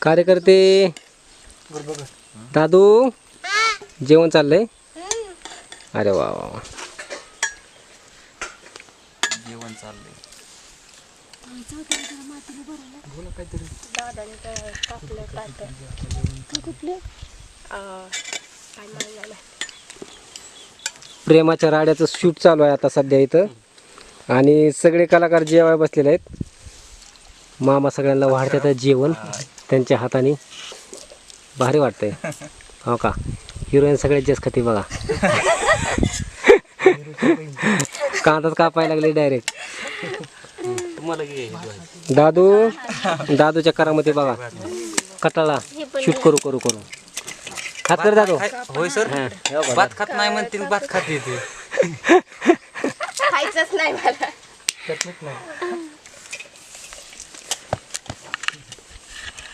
कार्यकर्ते दादू जेवण चाललंय. अरे वा वा जेवण चाललंय. प्रेमाच्या राड्याचं शूट चालू आहे आता सध्या इथं आणि सगळे कलाकार जेवाय बसलेले आहेत. मामा सगळ्यांना वाढतात जेवण त्यांच्या हाताने. भारी वाटतंय हो का. हिरोईन सगळ्यात जास्त खाती बघा. कांदाच कापायला लागले डायरेक्ट. दादूच्या करामध्ये बघा कटाळा शूट करू करू करू खात कर दादू. होय सर. भात खात नाही म्हणते भात खाते ते. खायचंच नाही मला.